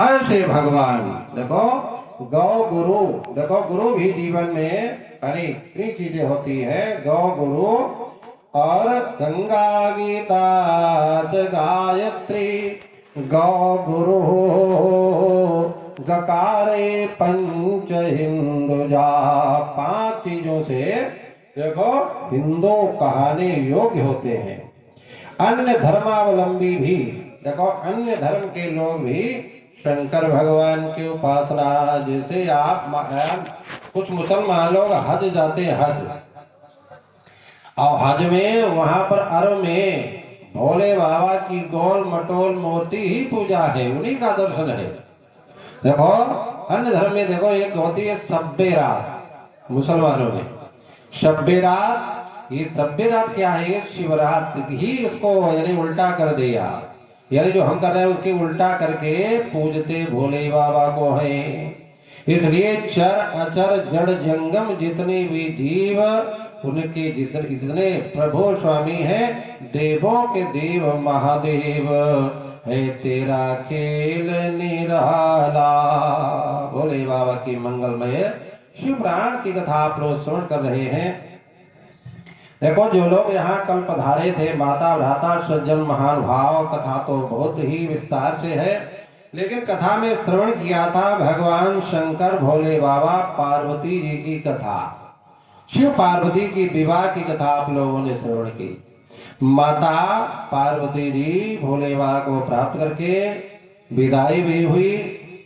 ऐसे भगवान देखो गौ गुरु, देखो गुरु भी जीवन में इतनी चीजें होती है, गौ गुरु और गंगा गीता गायत्री, गौ गुरु गकारे पंच हिंदुजा, 5 चीजों से देखो हिंदू कहने योग्य होते हैं। अन्य धर्मावलंबी भी देखो, अन्य धर्म के लोग भी शंकर भगवान की उपासना, जैसे आप कुछ मुसलमान लोग हज जाते हैं, हज, और हज में वहां पर अरब में भोले बाबा की गोल मटोल मूर्ति ही पूजा है, उन्हीं का दर्शन है। देखो अन्य धर्म में देखो एक होती है शब्बे रात, मुसलमानों में शब्बे रात, ये शब्बे रात क्या है, शिवरात्रि ही इसको यानी उल्टा कर दिया, यानी जो हम कर रहे हैं उसके उल्टा करके पूजते भोले बाबा को है। इसलिए चर अचर जड़ जंगम जितने भी जीव, उनके जितने प्रभु स्वामी हैं, देवों के देव महादेव है, तेरा खेल निराला। भोले बाबा की मंगलमय शिव पुराण की कथा आप लोग श्रवण कर रहे हैं। देखो जो लोग यहाँ कल पधारे थे, माता भ्राता सज्जन महानुभाव, कथा तो बहुत ही विस्तार से है, लेकिन कथा में श्रवण किया था भगवान शंकर भोले बाबा पार्वती जी की कथा, शिव पार्वती की विवाह की कथा आप लोगों ने श्रवण की। माता पार्वती जी भोले बाबा को प्राप्त करके विदाई भी हुई,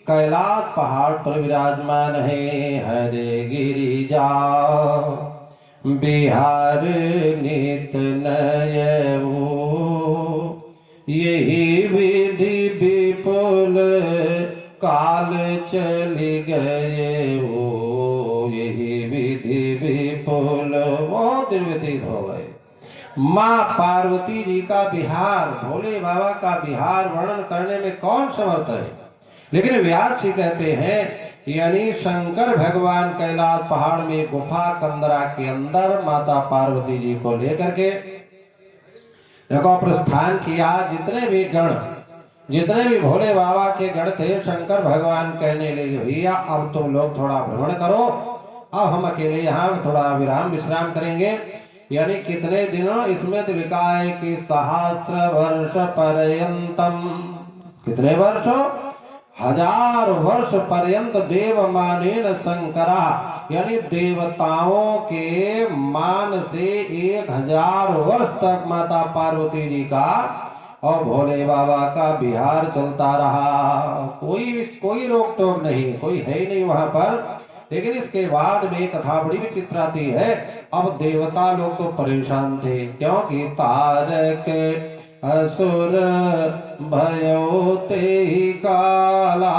कैलाश पहाड़ पर विराजमान है, हरे गिरिजा बिहार नित नयऊ, यही विधि विपुल काल चली गए हो, यही विधि विपुल बहुत दिन व्यतीत हो गए। माँ पार्वती जी का बिहार, भोले बाबा का बिहार वर्णन करने में कौन समर्थ है, लेकिन व्यास जी कहते हैं यानी शंकर भगवान कैलाश पहाड़ में गुफा कंदरा के अंदर माता पार्वती जी को लेकर के देखो प्रस्थान किया। जितने भी भोले बाबा के गण थे, शंकर भगवान कहने लगे भैया अब तुम लोग थोड़ा भ्रमण करो, अब हम अकेले यहाँ थोड़ा विश्राम करेंगे। यानी कितने दिनों, इसमें तो लिखा है कि सहस्र वर्ष पर्यंतम, कितने वर्षों, 1000 वर्ष पर्यंत देव मानेन शंकरा, यानी देवताओं के मान से 1000 वर्ष तक माता पार्वती जी का और भोले बाबा का बिहार चलता रहा। कोई रोक टोक नहीं, कोई है ही नहीं वहां पर। लेकिन इसके बाद में कथा बड़ी विचित्र आती है। अब देवता लोग तो परेशान थे, क्योंकि तारक असुर भयो ते काला,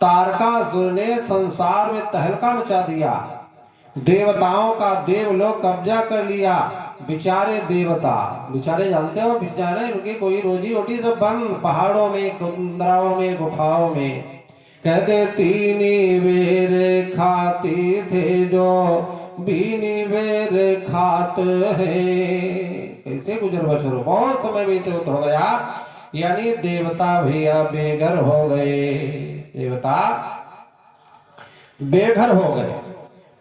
तारकासुर ने संसार में तहलका मचा दिया, देवताओं का देवलोक कब्जा कर लिया। बेचारे देवता, बेचारे जानते हो, बेचारे उनकी कोई रोजी रोटी सब बंद, पहाड़ों में, कुंदराओं में, गुफाओं में। कहते 3 बेर खाती थे जो बीनी बेर खात है, कैसे गुजर बसर, बहुत समय व्यतीत हो गया। यानी देवता भैया बेघर हो गए, देवता बेघर हो गए।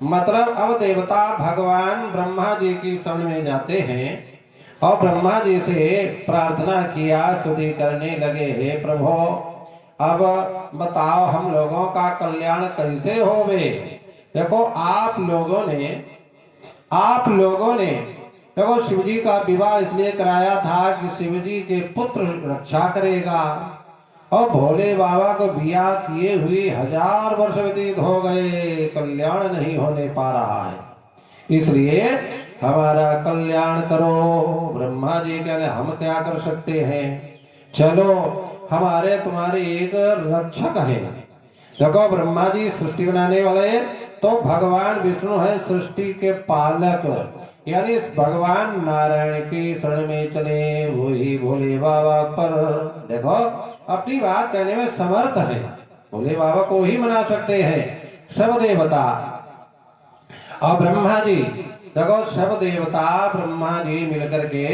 मतलब अब देवता भगवान ब्रह्मा जी की शरण में जाते हैं और ब्रह्मा जी से प्रार्थना किया, स्तुति करने लगे, हे प्रभु अब बताओ हम लोगों का कल्याण कैसे होवे। देखो आप लोगों ने देखो शिव जी का विवाह इसलिए कराया था कि शिव जी के पुत्र रक्षा करेगा, और भोले बाबा को बियाह किए हुए 1000 वर्ष व्यतीत हो गए, कल्याण नहीं होने पा रहा है, इसलिए हमारा कल्याण करो। ब्रह्मा जी कहने हम क्या कर सकते हैं, चलो हमारे तुम्हारे एक रक्षक है। देखो ब्रह्मा जी सृष्टि बनाने वाले, तो भगवान विष्णु है सृष्टि के पालक, यानी इस भगवान नारायण की शरण में चले, वही भोले बाबा पर देखो अपनी बात कहने में समर्थ है, भोले बाबा को ही मना सकते हैं सब देवता। और ब्रह्मा जी देखो सब देवता ब्रह्मा जी मिलकर के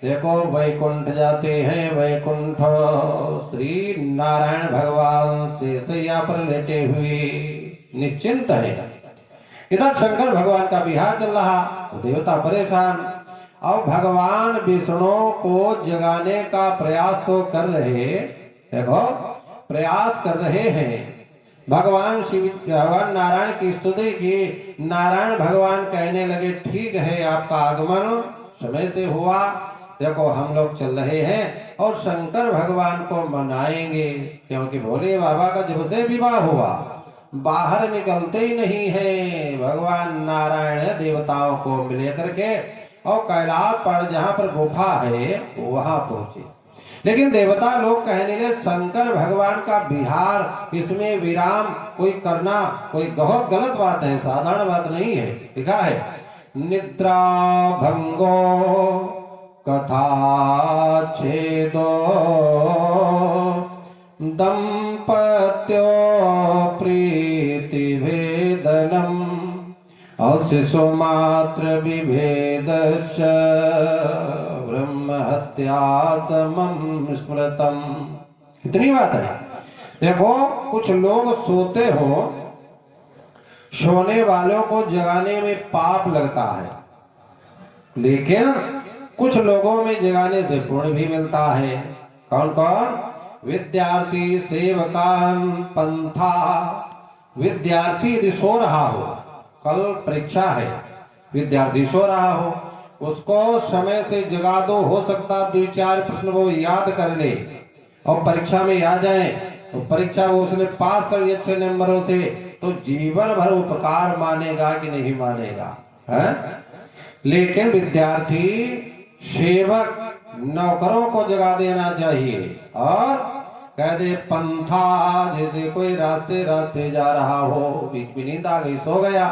देखो वैकुंठ जाते हैं, वैकुंठ श्री नारायण भगवान से सैया पर लेटे हुए निश्चिंत है। इधर शंकर भगवान का विहार चल रहा, देवता परेशान। अब भगवान विष्णु को जगाने का प्रयास तो कर रहे, देखो प्रयास कर रहे हैं। भगवान शिव, भगवान नारायण की स्तुति की। नारायण भगवान कहने लगे ठीक है, आपका आगमन समय से हुआ, देखो हम लोग चल रहे हैं और शंकर भगवान को मनाएंगे, क्योंकि भोले बाबा का जब से विवाह हुआ बाहर निकलते ही नहीं है। भगवान नारायण देवताओं को मिले करके और कैलाश पर जहाँ पर गुफा है वहां पहुंचे। लेकिन देवता लोग कहने लगे शंकर भगवान का विहार, इसमें विराम कोई करना कोई बहुत गलत बात है, साधारण बात नहीं है। लिखा है निद्रा भंगो कथा छेदो दंपत्यो प्रीति भेदनम और शिशु मात्र विभेदश्च ब्रह्म हत्या समम स्मृतम। इतनी बात है। देखो कुछ लोग सोते हो, सोने वालों को जगाने में पाप लगता है, लेकिन कुछ लोगों में जगाने से पुण्य भी मिलता है। कौन कौन? विद्यार्थी सेवकान पंथा। विद्यार्थी यदि सो रहा हो, कल परीक्षा है, विद्यार्थी सो रहा हो, उसको समय से जगा दो, हो सकता 2-4 प्रश्न वो याद कर ले और परीक्षा में आ जाए, तो परीक्षा वो उसने पास कर लिया अच्छे नंबरों से, तो जीवन भर उपकार मानेगा कि नहीं मानेगा है? लेकिन विद्यार्थी सेवक नौकरों को जगा देना चाहिए और कह दे पंथा, जैसे कोई रास्ते रास्ते जा रहा हो, बीच में नींद आ गई, सो गया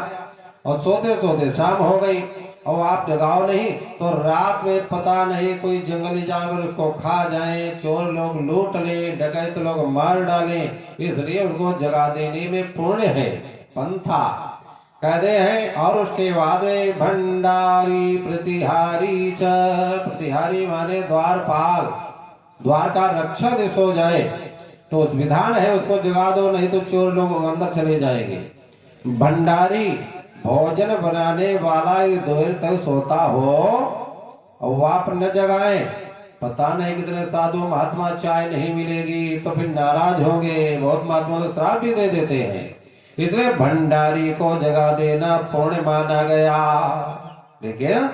और सोते सोते शाम हो गई और आप जगाओ नहीं, तो रात में पता नहीं कोई जंगली जानवर उसको खा जाए, चोर लोग लूट ले, डकैत लोग मार डाले, इसलिए उसको जगा देने में पुण्य है, पंथा कहते हैं। और उसके बाद में भंडारी प्रतिहारी च, प्रतिहारी माने द्वारपाल, द्वार का रक्षक सो जाए तो उस विधान है उसको जगा दो, नहीं तो चोर लोग अंदर चले जाएंगे। भंडारी भोजन बनाने वाला देर तक सोता हो और वो आप न जगाए, पता नहीं कितने साधु महात्मा चाय नहीं मिलेगी तो फिर नाराज होंगे, बहुत महात्मा लोग श्राप भी दे देते हैं। इसलिए भंडारी को जगा देना पुण्य माना गया, लेकिन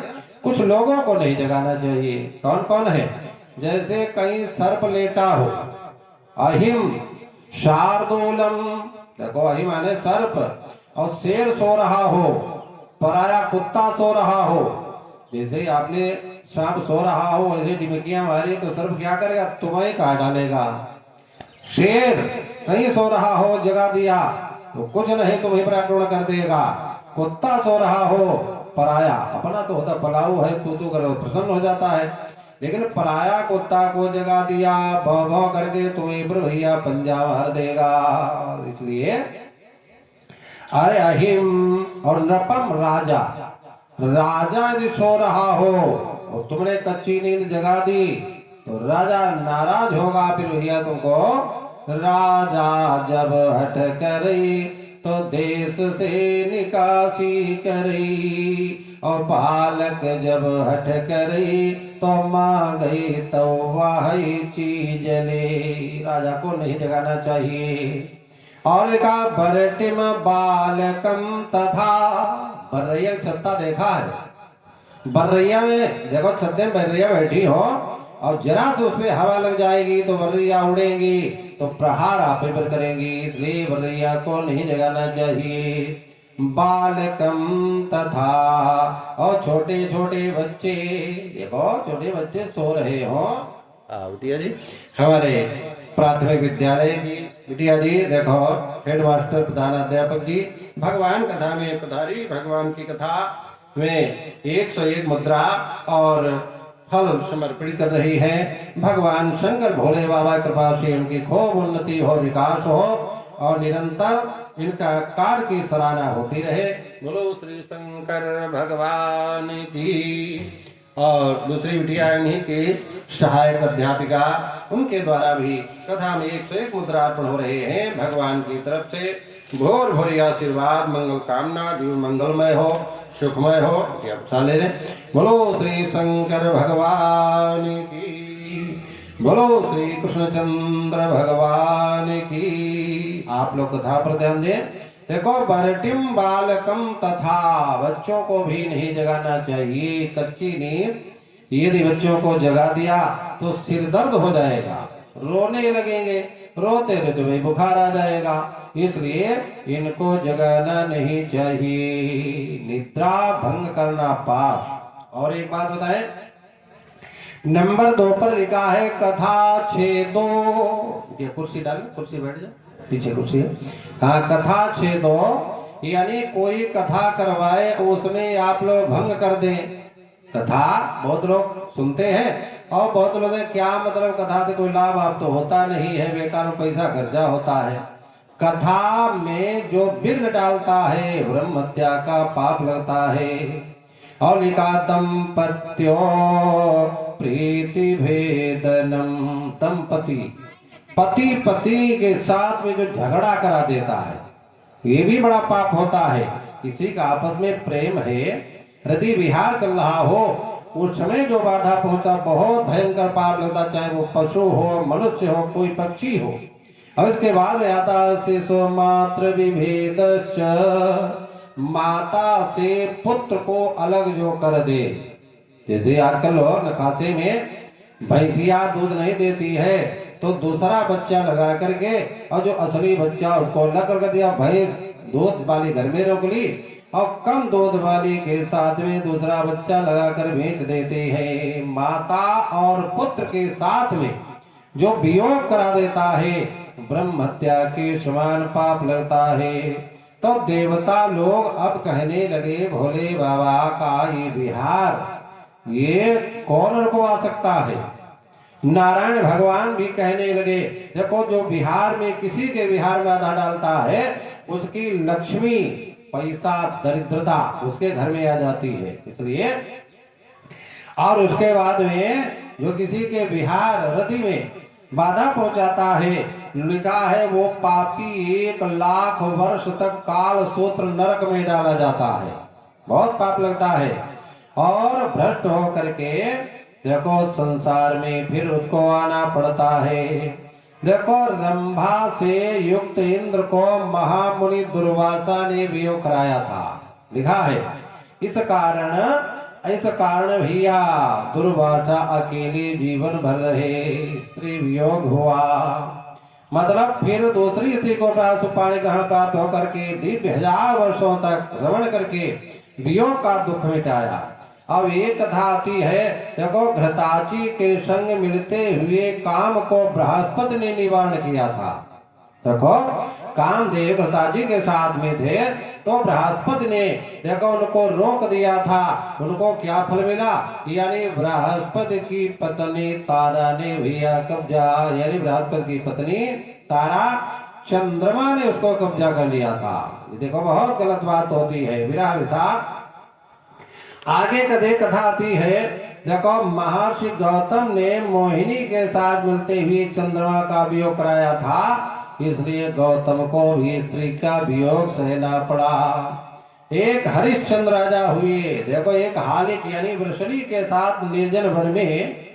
कुछ लोगों को नहीं जगाना चाहिए। कौन कौन है? जैसे कहीं सर्प लेटा हो, अहिम शार्दूलम, देखो अहिम माने सर्प, और शेर सो रहा हो, पराया कुत्ता सो रहा हो, जैसे आपने सांप सो रहा हो ऐसे डिमकियां मारी तो सर्प क्या करेगा? तुम्हें काट डालेगा। शेर कहीं सो रहा हो, जगा दिया तो कुछ नहीं तुम्हें पर आक्रमण कर देगा। कुत्ता सो रहा हो, पराया, अपना तो होता पलाऊ है, तू करो प्रसन्न हो जाता है, लेकिन पराया कुत्ता को जगा दिया, भौ भौ करके तुम्हें पर भैया पंजा मार देगा। इसलिए अरे अहिम और नपम राजा, राजा यदि सो रहा हो और तुमने कच्ची नींद जगा दी तो राजा नाराज होगा, फिर भैया तुमको। राजा जब हट करी तो देश से निकासी करी, और बालक जब हट करी तो मां गई तो वही चीज ले। राजा को नहीं जगाना चाहिए। और लिखा बरटिम बालकम तथा, बर्रैया छत्ता देखा है, बर्रैया में देखो छत्ते में बर्रैया बैठी हो और जरा से उसमें हवा लग जाएगी तो बर्रैया उड़ेगी तो प्रहार आप पर करेंगी, इसलिए बर्रैया को नहीं जगाना चाहिए। बालकम तथा, और छोटे छोटे बच्चे, देखो छोटे बच्चे सो रहे हो। बिटिया जी हमारे प्राथमिक विद्यालय की बिटिया जी, देखो हेडमास्टर प्रधानाध्यापक जी भगवान कथा में पधारी, भगवान की कथा में 101 मुद्रा और फल समर्पित कर रही है। भगवान शंकर भोले बाबा कृपा से इनकी खूब उन्नति हो, विकास हो और निरंतर इनका कार्य की सराहना होती रहे। बोलो श्री शंकर भगवान की। और दूसरी बिटिया इन्हीं की सहायक अध्यापिका, उनके द्वारा भी कथा में 101 मुद्रा अर्पण हो रहे हैं। भगवान की तरफ से भोर भोरी आशीर्वाद, मंगल कामना, जीवन मंगलमय हो, सुखमय हो। अच्छा ले रहे, बोलो श्री शंकर भगवान की, बोलो श्री कृष्णचंद्र भगवान की। आप लोग कथा पर ध्यान दें। देखो, बरटिम बालकम तथा, बच्चों को भी नहीं जगाना चाहिए। कच्ची नींद यदि बच्चों को जगा दिया तो सिर दर्द हो जाएगा, रोने लगेंगे, रोते रहते भाई बुखार आ जाएगा, इसलिए इनको जगाना नहीं चाहिए। निद्रा भंग करना पाप। और एक बात बताएं, नंबर 2 पर लिखा है कथा छेदो। ये कुर्सी डाल, कुर्सी बैठ जाओ, पीछे कुर्सी है। हाँ, कथा छेदो यानी कोई कथा करवाए उसमें आप लोग भंग कर दें। कथा बहुत लोग सुनते हैं और बहुत लोग क्या मतलब कथा से कोई लाभ आप तो होता नहीं है, बेकार में पैसा खर्चा होता है। कथा में जो विघ्न डालता है ब्रह्म हत्या का पाप लगता है। और लिखा दंपत्यो प्रीति भेदनम, दंपति पति पत्नी के साथ में जो झगड़ा करा देता है ये भी बड़ा पाप होता है। किसी का आपस में प्रेम है, हृदय विहार चल रहा हो, उस समय जो बाधा पहुंचा बहुत भयंकर पाप लगता, चाहे वो पशु हो, मनुष्य हो, कोई पक्षी हो। अब इसके बाद में आता शिशु मात्र विभेद, माता से पुत्र को अलग जो कर दे। जैसे आजकल लोग नखासे में भैंसिया दूध नहीं देती है तो दूसरा बच्चा लगा करके, और जो असली बच्चा उसको अलग कर दिया। भैंस दूध वाली घर में रोक ली और कम दूध वाली के साथ में दूसरा बच्चा लगाकर बेच देते हैं। माता और पुत्र के साथ में जो वियोग करा देता है ब्रह्म हत्या के समान पाप लगता है। तो देवता लोग अब कहने लगे भोले बाबा का ये विहार ये कौन रुकवा सकता है। नारायण भगवान भी कहने लगे देखो, जो बिहार में किसी के बिहार में बाधा डालता है उसकी लक्ष्मी, पैसा, दरिद्रता उसके घर में आ जाती है। इसलिए और उसके बाद में जो किसी के बिहार रति में बाधा पहुंचाता है, लिखा है वो पापी 1 लाख वर्ष तक काल सूत्र नरक में डाला जाता है। बहुत पाप लगता है। और भ्रष्ट हो करके देखो संसार में फिर उसको आना पड़ता है। देखो, रंभा से युक्त इंद्र को महामुनि दुर्वासा ने वियोग कराया था, लिखा है। इस कारण भैया दुर्वासा अकेले जीवन भर रहे, स्त्री वियोग हुआ। मतलब फिर दूसरी स्त्री को पाणी ग्रहण प्राप्त होकर के दिव्य 1000 वर्षों तक रमण करके वियोग का दुख मिटाया। अब एक कथा आती है, देखो घृताची के संग मिलते हुए काम को बृहस्पति ने निवारण किया था। देखो, कामदेव घृताची के साथ में थे तो बृहस्पति ने देखो उनको रोक दिया था। उनको क्या फल मिला, यानी बृहस्पति की पत्नी तारा ने भैया कब्जा, यानी बृहस्पति की पत्नी तारा चंद्रमा ने उसको कब्जा कर लिया था। देखो बहुत गलत बात होती है, विरह विथा। आगे कथा आती है, देखो महर्षि गौतम ने मोहिनी के साथ मिलते हुए चंद्रमा का वियोग कराया था, इसलिए गौतम को भी स्त्री का वियोग सहना पड़ा। एक हरिश्चंद्र राजा हुए। देखो, एक हालिक यानी वृषणी के साथ निर्जन वन में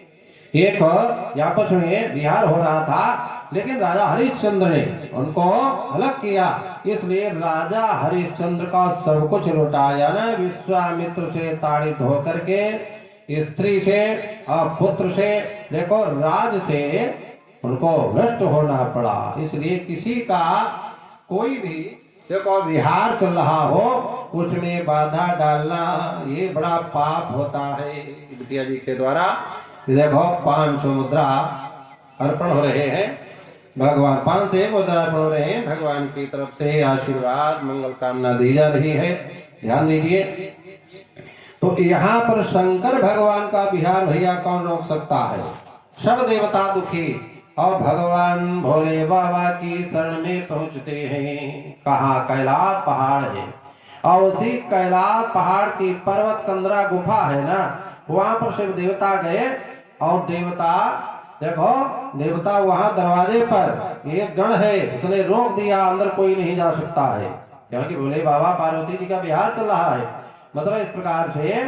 एक आपस में विहार हो रहा था, लेकिन राजा हरिश्चंद्र ने उनको अलग किया। इसलिए राजा हरिश्चंद्र का सब कुछ लुटाया ना, विश्वामित्र से ताड़ित होकर के, स्त्री से और पुत्र से, देखो राज से उनको भ्रष्ट होना पड़ा। इसलिए किसी का कोई भी देखो विहार चल रहा हो उसमें बाधा डालना ये बड़ा पाप होता है। बिटिया जी के द्वारा देखो 500 मुद्रा अर्पण हो रहे हैं भगवान, 501 मुद्रा अर्पण हो रहे हैं। भगवान की तरफ से आशीर्वाद मंगल कामना दी जा रही है, ध्यान दीजिए। तो यहाँ पर शंकर भगवान का विहार भैया कौन रोक सकता है। सब देवता दुखी और भगवान भोले बाबा की शरण में पहुंचते हैं। कहाँ, कैलाश पहाड़ है और उसी कैलाश पहाड़ की पर्वत कंदरा गुफा है ना, वहां पर शिव देवता गए और देवता देखो देवता वहां दरवाजे पर एक गण है, उसने रोक दिया, अंदर कोई नहीं जा सकता है, क्योंकि बोले बाबा पार्वती जी का विहार चल रहा है। मतलब इस प्रकार से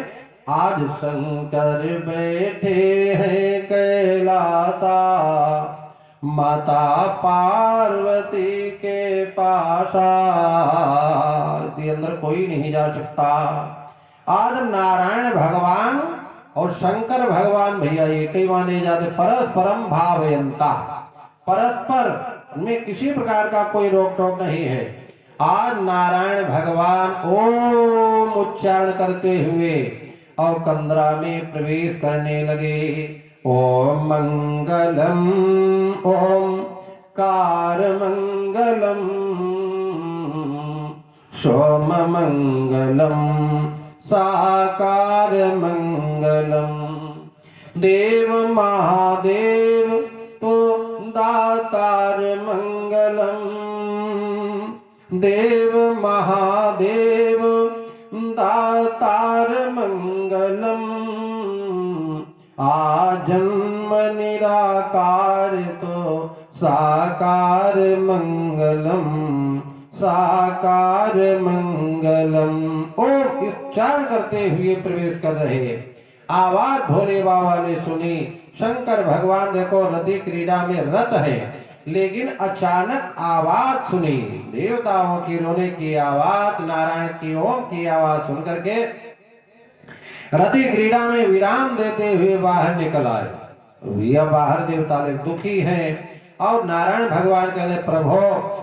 आज शंकर बैठे हैं कैलासा, माता पार्वती के पासा, इसके अंदर कोई नहीं जा सकता। आज नारायण भगवान और शंकर भगवान भैया एक ही माने जाते, परस्परम भावयंता, परस्पर में किसी प्रकार का कोई रोक टोक नहीं है। आज नारायण भगवान ओम उच्चारण करते हुए और कंदरा में प्रवेश करने लगे। ओम मंगलम ओम कार मंगलम सोम मंगलम साकार मंगलम, देव महादेव तो दातार मंगलम, देव महादेव दातार मंगलम, आजन्म निराकार तो साकार मंगलम, साकार मंगलम। ओम उच्चारण करते हुए प्रवेश कर रहे, आवाज भोले बाबा ने सुनी। शंकर भगवान देखो नदी क्रीड़ा में रत है, लेकिन अचानक आवाज सुनी, देवताओं की रोने की आवाज, नारायण की ओम की आवाज सुनकर के रति क्रीड़ा में विराम देते हुए बाहर निकल आए। यह बाहर देवता लोग दुखी हैं और नारायण भगवान कहने प्रभु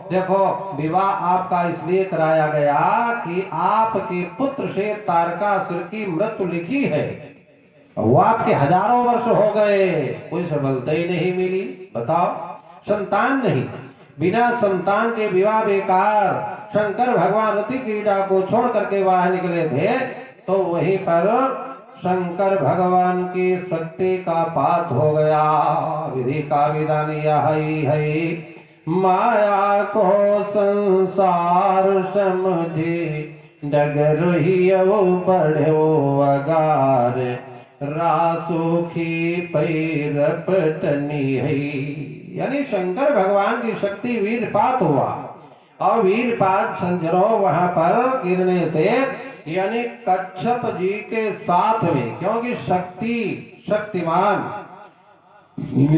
देखो विवाह आपका इसलिए कराया गया कि आपके पुत्र से तारकासुर की मृत्यु लिखी है, वो आपके हजारों वर्ष हो गए, कोई सफलता ही नहीं मिली। बताओ संतान नहीं, बिना संतान के विवाह बेकार। शंकर भगवान रति क्रीड़ा को छोड़ करके बाहर निकले थे, तो वहीं पर शंकर भगवान की शक्ति का पात हो गया। विधि का विधान यह है, माया को संसार समझे, डगर ही बढ़ो अगार, रासुखी पैर पटनी है। यानी शंकर भगवान की शक्ति वीरपात हुआ और वीरपात संजरो वहां पर गिरने से, यानी कच्छप जी के साथ में, क्योंकि शक्ति शक्तिमान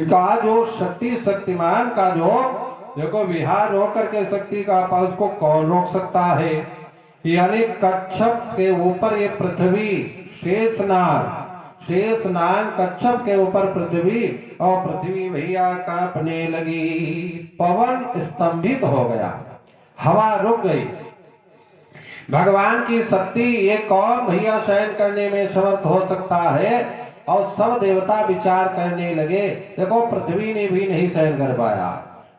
का जो शक्तिमान का जो देखो विहार रोक करके शक्ति का पास को कौन रोक सकता है। यानी कच्छप के ऊपर ये पृथ्वी शेषनाग कच्छप के ऊपर पृथ्वी, और पृथ्वी भैया कांपने लगी, पवन स्तंभित हो गया, हवा रुक गई। भगवान की शक्ति ये कौन भैया शयन करने में समर्थ हो सकता है। और सब देवता विचार करने लगे, देखो पृथ्वी ने भी नहीं शयन कर पाया।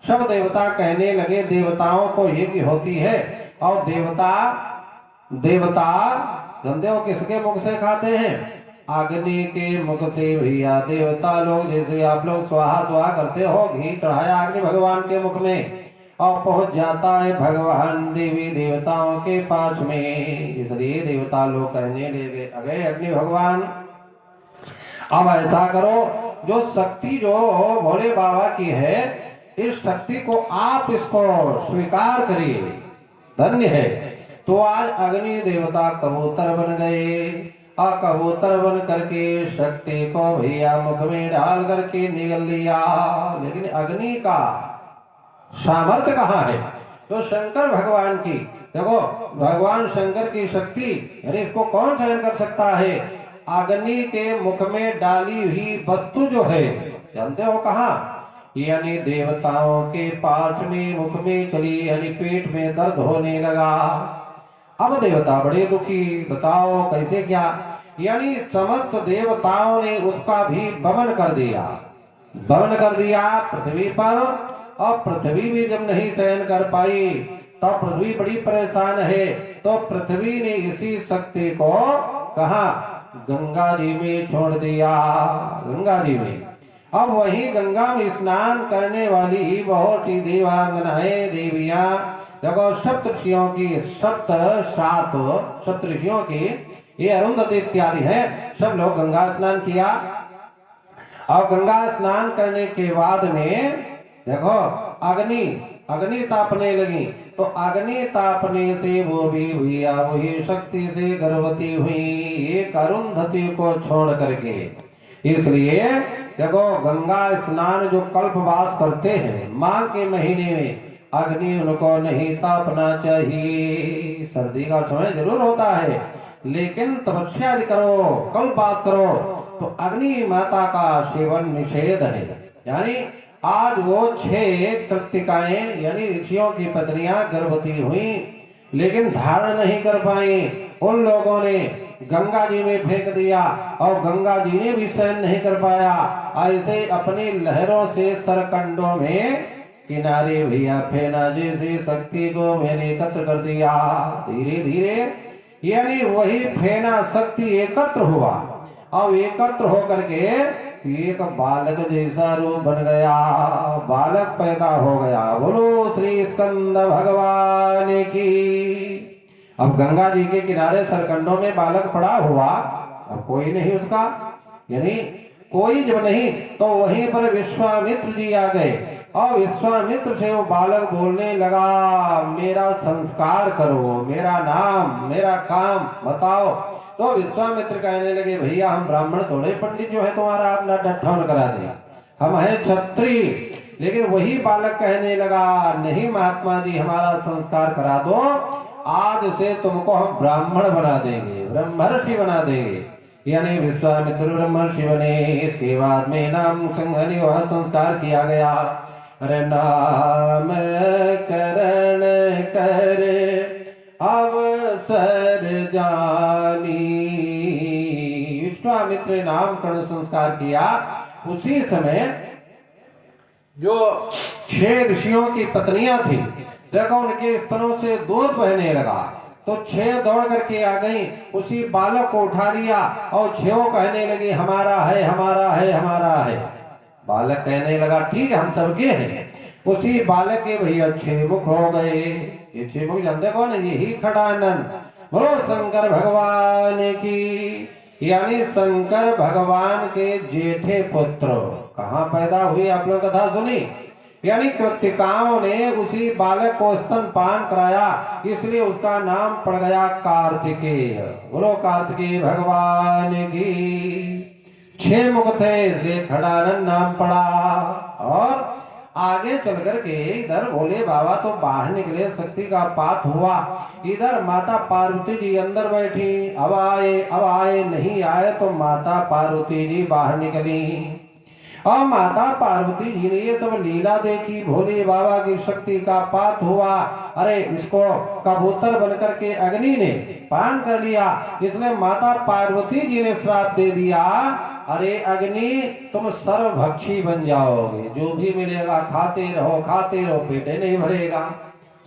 सब देवता कहने लगे देवताओं को यज्ञ होती है, और देवता गंधेव किसके मुख से खाते हैं, अग्नि के मुख से। भैया देवता लोग जैसे आप लोग स्वाहा स्वाहा करते हो, घी चढ़ाया अग्नि भगवान के मुख में और पहुंच जाता है भगवान देवी देवताओं के पास में। इसलिए देवता लोग कहने लगे अगे अग्नि भगवान अब ऐसा करो, जो शक्ति जो भोले बाबा की है, इस शक्ति को आप इसको स्वीकार करिए, धन्य है। तो आज अग्नि देवता कबूतर बन गए, और कबूतर बन करके शक्ति को भैया मुख में डाल करके निगल लिया। लेकिन अग्नि का सामर्थ्य कहाँ है, तो शंकर भगवान की देखो, भगवान शंकर की शक्ति, यानी इसको कौन सहन कर सकता है। अग्नि के मुख में डाली हुई वस्तु जो है, जानते हो कहाँ, यानी देवताओं के पास में मुख में चली, यानी पेट में दर्द होने लगा। अब देवता बड़े दुखी, बताओ कैसे क्या, यानी समस्त देवताओं ने उसका भी वमन कर दिया पृथ्वी पर। और पृथ्वी भी जब नहीं सहन कर पाई, तो पृथ्वी बड़ी परेशान है, तो पृथ्वी ने इसी शक्ति को कहा गंगा जी में छोड़ दिया, गंगा जी में। अब वही गंगा में स्नान करने वाली बहुत सी देवांगनाएं देवियां देखो, सप्त ऋषियों की ये अरुंधति इत्यादि है, सब लोग गंगा स्नान किया। और गंगा स्नान करने के बाद में देखो अग्नि तापने लगी, तो अग्नि तापने से वो भी भैया वही शक्ति से गर्भवती हुई, एक अरुंधति को छोड़ करके। इसलिए देखो गंगा स्नान जो कल्पवास करते हैं माघ के महीने में, अग्नि उनको नहीं तापना चाहिए। सर्दी का समय जरूर होता है, लेकिन तपस्या करो, कल्पवास करो तो अग्नि माता का सेवन निषेध है। यानी आज वो 6 कृत्तिकाएं यानी ऋषियों की पत्नियां गर्भवती हुई, लेकिन धारण नहीं कर पाई। उन लोगों ने गंगा जी में फेंक दिया और गंगा जी ने भी सहन नहीं कर पाया। ऐसे अपनी लहरों से सरकंडों में किनारे भैया फेना जैसी शक्ति को मैंने एकत्र कर दिया। धीरे धीरे यानी वही फेना शक्ति एकत्र हुआ और एकत्र होकर के एक बालक जैसा रूप बन गया, बालक पैदा हो गया। बोलो श्री स्कंद भगवान की। अब गंगा जी के किनारे सरकंडों में बालक पड़ा हुआ, अब कोई नहीं उसका, यानी कोई जब नहीं तो वहीं पर विश्वामित्र जी आ गए और विश्वामित्र से वो बालक बोलने लगा, मेरा संस्कार करो, मेरा नाम मेरा काम बताओ। तो विश्वामित्र कहने लगे, भैया हम ब्राह्मण थोड़े पंडित जो है तुम्हारा अपना डठौन करा दे, हम हैं क्षत्रिय। लेकिन वही बालक कहने लगा, नहीं महात्मा जी हमारा संस्कार करा दो, आज से तुमको हम ब्राह्मण बना देंगे, ब्रह्मर्षि बना देंगे। यानी विश्वामित्र ब्रह्मर्षि बने। इसके बाद में नाम संस्कार किया गया। अरे नाम करण कर अवसर जानी, विश्वामित्र नामकरण संस्कार किया। उसी समय जो 6 ऋषियों की पत्नियां थी, देखो उनके स्तनों से दूध बहने लगा, तो 6 दौड़ करके आ गई, उसी बालक को उठा लिया और 6 कहने लगे हमारा है हमारा है हमारा है। बालक कहने लगा ठीक है हम सबके हैं। उसी बालक के भैया 6 मुख हो गए। ये 6 मुख जानते कौन है? यही खड़ानंद। बोलो शंकर भगवान की। यानी शंकर भगवान के जेठे पुत्र कहाँ पैदा हुए? आप लोग कथा सुनी। यानी कृत्तिकाओं ने उसी बालक को स्तनपान कराया, इसलिए उसका नाम पड़ गया कार्तिकेय। बोलो कार्तिकेय भगवान की। 6 मुख थे इसलिए खड़ानंद नाम पड़ा। और आगे चल करके इधर भोले बाबा तो बाहर निकले, शक्ति का पात हुआ। इधर माता पार्वती जी अंदर बैठी, अब आए नहीं आए तो माता पार्वती जी बाहर निकली। और माता पार्वती जी ने ये सब लीला देखी, भोले बाबा की शक्ति का पात हुआ। अरे इसको कबूतर बनकर के अग्नि ने पान कर लिया, इसलिए माता पार्वती जी ने श्राप दे दिया, अरे अग्नि तुम सर्वभक्षी बन जाओगे, जो भी मिलेगा खाते रहो पेटे नहीं भरेगा।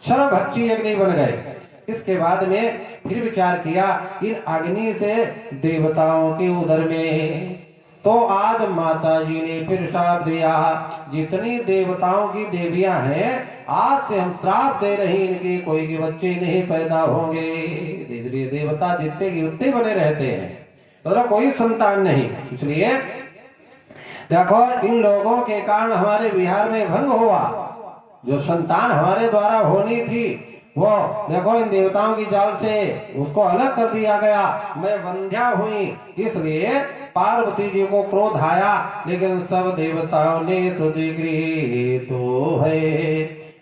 सर्वभक्षी अग्नि बन गए। इसके बाद में फिर विचार किया, इन अग्नि से देवताओं के उदर में, तो आज माता जी ने फिर श्राप दिया, जितनी देवताओं की देवियां हैं आज से हम श्राप दे रहे, इनके कोई के बच्चे नहीं पैदा होंगे। इसलिए देवता जितने की उतने बने रहते हैं, मतलब कोई संतान नहीं। इसलिए देखो इन लोगों के कारण हमारे बिहार में भंग हुआ, जो संतान हमारे द्वारा होनी थी वो देखो इन देवताओं की जाल से उसको अलग कर दिया गया। मैं वंध्या हुई, इसलिए पार्वती जी को क्रोध आया, लेकिन सब देवताओं ने तुझे तो है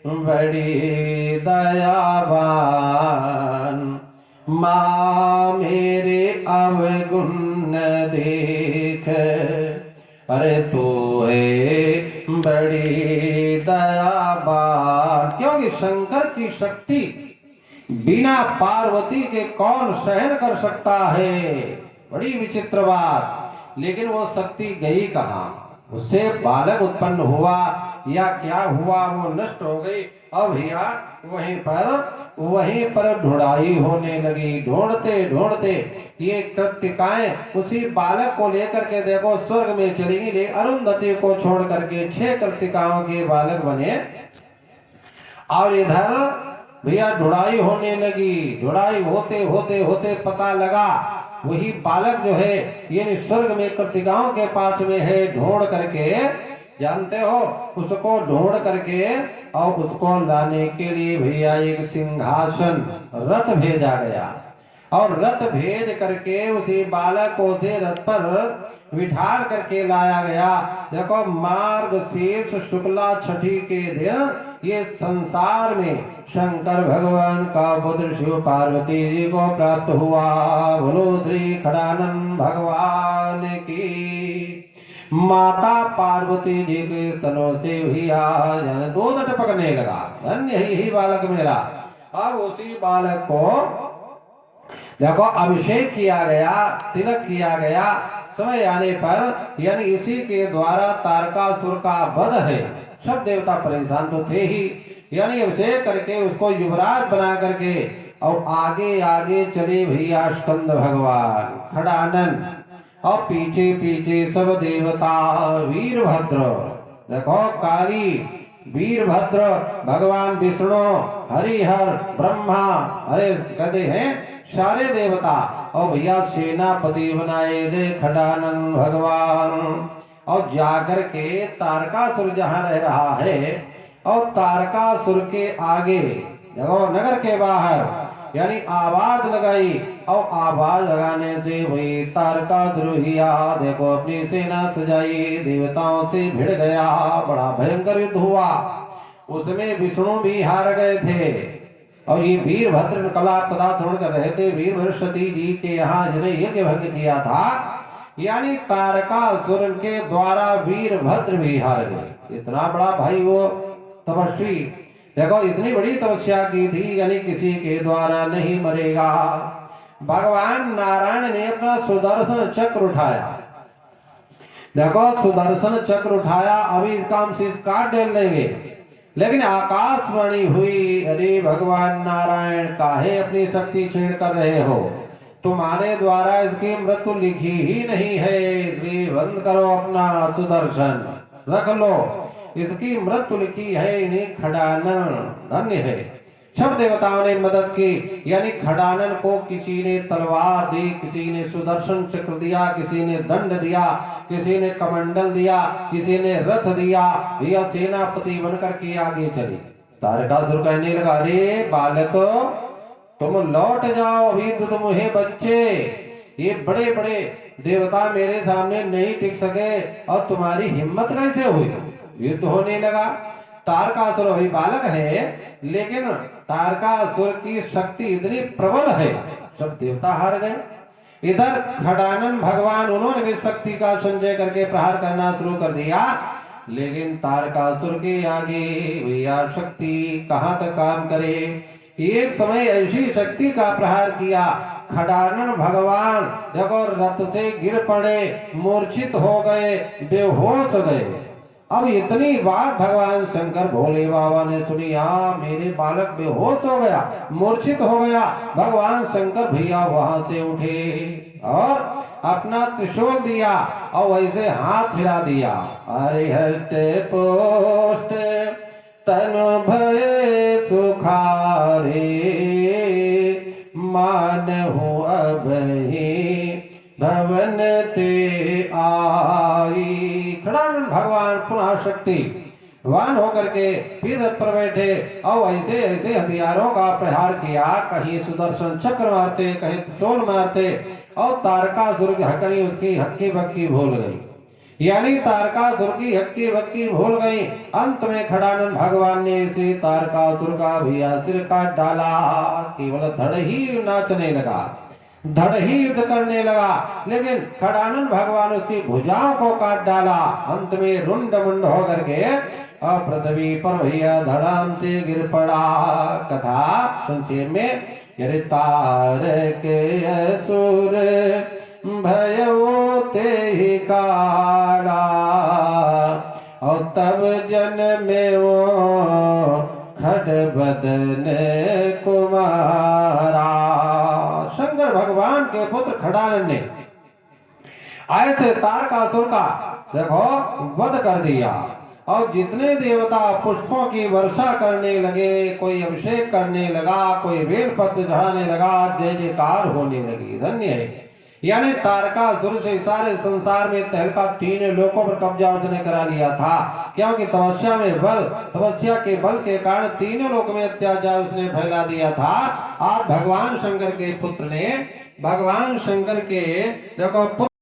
बड़ी दयावान, माँ मेरे अवगुण देख, अरे तू है बड़ी दयावान। क्योंकि शंकर की शक्ति बिना पार्वती के कौन सहन कर सकता है? बड़ी विचित्र बात। लेकिन वो शक्ति गई कहाँ? उससे बालक उत्पन्न हुआ या क्या हुआ, वो नष्ट हो गई। अब भैया वहीं पर ढूंढाई होने लगी। ढूंढते ढूंढते ये कृत्तिकाएं उसी बालक को लेकर के देखो स्वर्ग में चली गई। अरुंधति को छोड़ करके 6 कृत्तिकाओं के बालक बने। और इधर भैया ढूंढाई होने लगी। ढूंढाई होते होते होते पता लगा वही बालक जो है ये स्वर्ग में कृतिकाओं के पास में है, ढूंढ करके जानते हो उसको ढूंढ करके और उसको लाने के लिए भैया एक सिंहासन रथ भेजा गया और रथ भेज करके उसी बालक को उसे रथ पर बिठाल करके लाया गया। देखो मार्ग शीर्ष शुक्ला छठी के दिन ये संसार में शंकर भगवान का पुत्र शिव पार्वती जी को प्राप्त हुआ। बोलो श्री खड़ानंद भगवान की। माता पार्वती जी के स्तनों से भी आज दूध टपकने लगा। धन्य ही बालक मेरा। अब उसी बालक को देखो अभिषेक किया गया, तिलक किया गया। समय आने पर यानी इसी के द्वारा तारकासुर का वध है। सब देवता परेशान तो थे ही, यानी अभिषेक करके उसको युवराज बना करके और आगे आगे चले भैया स्कंद भगवान खड़ानंद और पीछे पीछे सब देवता वीरभद्र। देखो काली वीरभद्र भगवान विष्णु हरिहर ब्रह्मा, अरे कहते हैं सारे देवता और भैया सेनापति बनाए गए खड़ानंद भगवान। और जाकर के तारकासुर जहाँ रह रहा है और तारकासुर के आगे देखो नगर के बाहर यानी आवाज लगाई और आवाज लगाने से वही तारकासुर देखो अपनी सेना सजाई, देवताओं से भिड़ गया। बड़ा भयंकर युद्ध हुआ, उसमें विष्णु भी हार गए थे। और ये वीरभद्र कला कथा श्रवण कर रहे थे। वीरभद्रशती जी के यहाँ जिन्हें यज्ञ भंग किया था, यानी तारकासुर के द्वारा वीरभद्र भी हार गए। इतना बड़ा भाई वो तपस्वी, देखो इतनी बड़ी तपस्या की थी, यानी किसी के द्वारा नहीं मरेगा। भगवान नारायण ने अपना सुदर्शन चक्र उठाया। देखो सुदर्शन चक्र उठाया, अभी इसका हम शीश काट लेंगे, लेकिन आकाशवाणी हुई, अरे भगवान नारायण काहे अपनी शक्ति छीन कर रहे हो, तुम्हारे द्वारा इसकी मृत्यु लिखी ही नहीं है, इसलिए बंद करो अपना सुदर्शन, रख लो, इसकी मृत्यु लिखी है। इन्हें खड़ानन धन्य है। सब देवताओं ने मदद की, यानी खड़ानन को किसी ने तलवार दी, किसी ने सुदर्शन चक्र दिया, किसी ने दंड दिया, किसी ने कमंडल दिया, किसी ने रथ दिया। यह सेनापति बनकर के आगे चली। तारकासुर कहने लगा, अरे बालक तुम लौट जाओ, अभी तो तुम है बच्चे, ये बड़े बड़े देवता मेरे सामने नहीं टिक सके और तुम्हारी हिम्मत कैसे हुई। युद्ध होने लगा। तारकासुर अभी बालक है, लेकिन तारकासुर की शक्ति इतनी प्रबल है, सब देवता हार गए। इधर खड़ानन भगवान उन्होंने भी शक्ति का संचय करके प्रहार करना शुरू कर दिया, लेकिन तारकासुर के आगे भैया शक्ति कहाँ तक काम करे। एक समय ऐसी शक्ति का प्रहार किया, खड़ानन भगवान देखो रथ से गिर पड़े, मूर्छित हो गए, बेहोश हो गए। अब इतनी बात भगवान शंकर भोले बाबा ने सुनी, हाँ मेरे बालक बेहोश हो गया, मूर्छित हो गया। भगवान शंकर भैया वहां से उठे और अपना त्रिशूल दिया और वैसे हाथ फिरा दिया, अरे हष्ट पोष्ट तनु भय सुखारे, मानहु अबहि भवन ते आई। खड़ानन भगवान पुनः शक्तिवान होकर के फिर रथ पर बैठे और ऐसे ऐसे हथियारों का प्रहार किया, कहीं सुदर्शन चक्र मारते, कहीं त्रिशूल मारते, और तारकासुर की हकनी उसकी हक्की बक्की भूल गई, यानी तारकासुर की हक्की बक्की भूल गई। अंत में खड़ानन भगवान ने इसे तारकासुर का भैया सिर काट डाला, केवल धड़ ही नाचने लगा, धड़ ही युद्ध करने लगा, लेकिन खड़ानन भगवान उसकी भुजाओं को काट डाला। अंत में रुंड मुंड होकर के पृथ्वी पर भैया धड़ाम से गिर पड़ा। कथा संक्षेप में, यदि तारक असुर भयो ते ही काला, और तब जन्मे वो खड़बदन कुमारा। शंकर भगवान के पुत्र खड़ानन ने ऐसे तारकासुर का देखो वध कर दिया, और जितने देवता पुष्पों की वर्षा करने लगे, कोई अभिषेक करने लगा, कोई बेलपत्र चढ़ाने लगा, जय जयकार होने लगी। धन्य है। यानी तारकासुर से सारे संसार में तहलका 3 लोकों पर कब्जा उसने करा लिया था, क्योंकि तपस्या के बल के कारण 3 लोक में अत्याचार उसने फैला दिया था। आज भगवान शंकर के पुत्र ने, भगवान शंकर के देखो